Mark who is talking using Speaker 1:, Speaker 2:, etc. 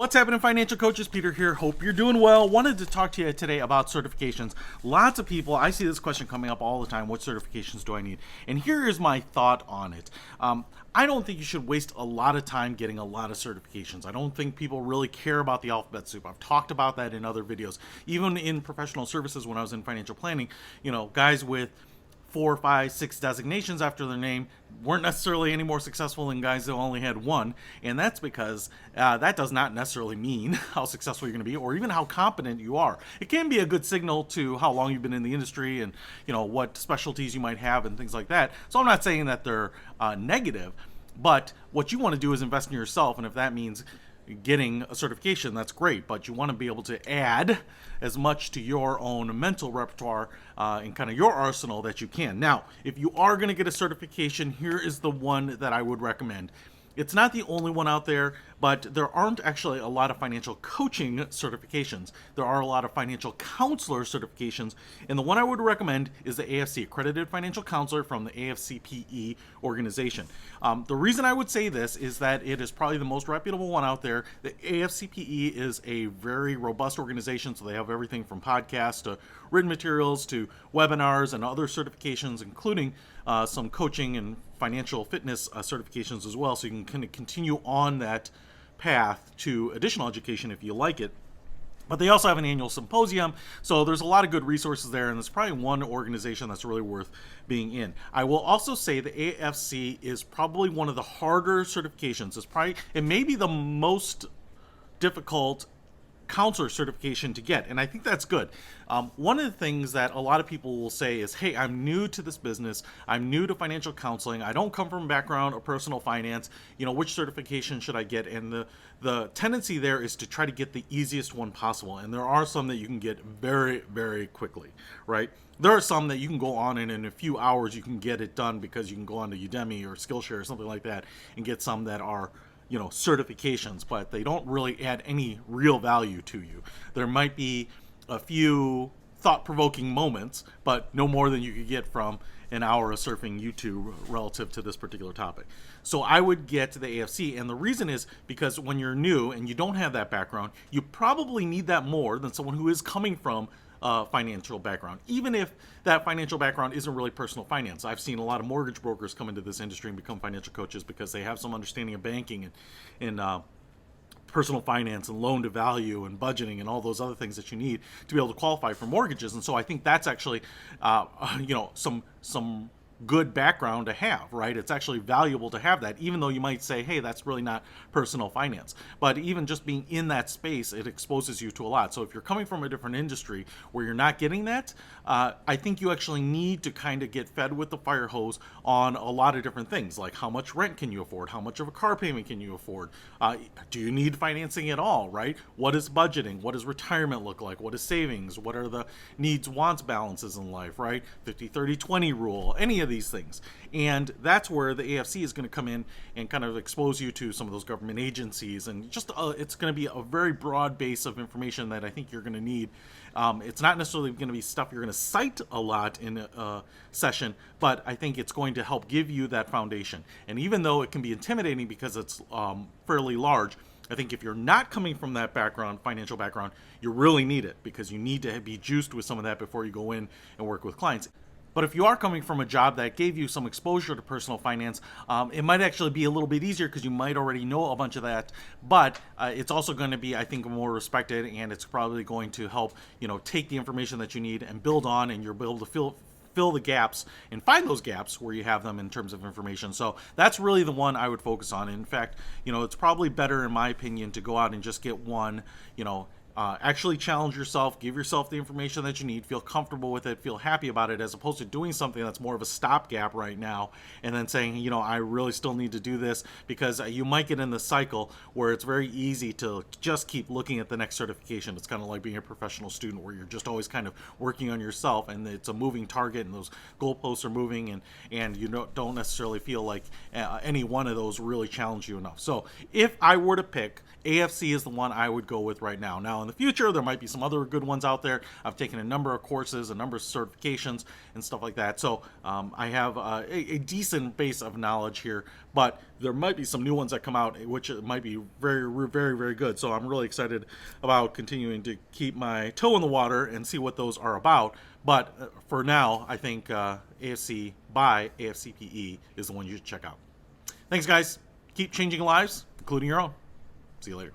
Speaker 1: What's happening, financial coaches? Peter here. Hope you're doing well. Wanted to talk to you today about certifications. Lots of people, I see this question coming up all the time. What certifications do I need? And here is my thought on it. I don't think you should waste a lot of time getting a lot of certifications. I don't think people really care about the alphabet soup. I've talked about that in other videos. Even in professional services when I was in financial planning, guys with 4, 5, 6 designations after their name weren't necessarily any more successful than guys that only had one, and that's because that does not necessarily mean how successful you're going to be or even how competent you are. It can be a good signal to how long you've been in the industry and what specialties you might have and things like that. So I'm not saying that they're negative, but what you want to do is invest in yourself, and if that means getting a certification, that's great, but you want to be able to add as much to your own mental repertoire and kind of your arsenal that you can. Now, if you are going to get a certification, here is the one that I would recommend. It's not the only one out there, but there aren't actually a lot of financial coaching certifications. There are a lot of financial counselor certifications, and the one I would recommend is the AFC, Accredited Financial Counselor from the AFCPE organization. The reason I would say this is that it is probably the most reputable one out there. The AFCPE is a very robust organization, so they have everything from podcasts to written materials to webinars and other certifications, including some coaching and financial fitness certifications as well, so you can kind of continue on that path to additional education if you like it. But they also have an annual symposium, so there's a lot of good resources there, and there's probably one organization that's really worth being in. I will also say the AFC is probably one of the harder certifications. It may be the most difficult counselor certification to get, and I think that's good. One of the things that a lot of people will say is, hey, I'm new to this business, I'm new to financial counseling, I don't come from a background of personal finance, which certification should I get? And the tendency there is to try to get the easiest one possible, and there are some that you can get very, very quickly, right? There are some that you can go on and in a few hours you can get it done because you can go on to Udemy or Skillshare or something like that and get some that are certifications, but they don't really add any real value to you. There might be a few thought-provoking moments, but no more than you could get from an hour of surfing YouTube relative to this particular topic. So I would get to the AFC, and the reason is because when you're new and you don't have that background, you probably need that more than someone who is coming from financial background, even if that financial background isn't really personal finance. I've seen a lot of mortgage brokers come into this industry and become financial coaches because they have some understanding of banking and personal finance and loan to value and budgeting and all those other things that you need to be able to qualify for mortgages. And so I think that's actually some good background to have, right? It's actually valuable to have that, even though you might say, hey, that's really not personal finance. But even just being in that space, it exposes you to a lot. So if you're coming from a different industry where you're not getting that, I think you actually need to kind of get fed with the fire hose on a lot of different things, like how much rent can you afford? How much of a car payment can you afford? Do you need financing at all, right? What is budgeting? What does retirement look like? What is savings? What are the needs, wants balances in life, right? 50-30-20 rule, any of these things. And that's where the AFC is going to come in and kind of expose you to some of those government agencies, and just it's going to be a very broad base of information that I think you're going to need. It's not necessarily going to be stuff you're going to cite a lot in a session, but I think it's going to help give you that foundation. And even though it can be intimidating because it's fairly large, I think if you're not coming from that background, financial background, you really need it, because you need to be juiced with some of that before you go in and work with clients. But if you are coming from a job that gave you some exposure to personal finance, it might actually be a little bit easier because you might already know a bunch of that. But it's also going to be, I think, more respected, and it's probably going to help, take the information that you need and build on, and you'll be able to fill the gaps and find those gaps where you have them in terms of information. So that's really the one I would focus on. In fact, it's probably better, in my opinion, to go out and just get one, actually challenge yourself, give yourself the information that you need, feel comfortable with it, feel happy about it, as opposed to doing something that's more of a stopgap right now and then saying, I really still need to do this, because you might get in the cycle where it's very easy to just keep looking at the next certification. It's kind of like being a professional student where you're just always kind of working on yourself, and it's a moving target, and those goalposts are moving, and you don't necessarily feel like any one of those really challenge you enough. So if I were to pick, AFC is the one I would go with right now. Now, in the future. There might be some other good ones out there. I've taken a number of courses, a number of certifications, and stuff like that. So I have a decent base of knowledge here, but there might be some new ones that come out, which might be very, very, very good. So I'm really excited about continuing to keep my toe in the water and see what those are about. But for now, I think AFC by AFCPE is the one you should check out. Thanks, guys. Keep changing lives, including your own. See you later.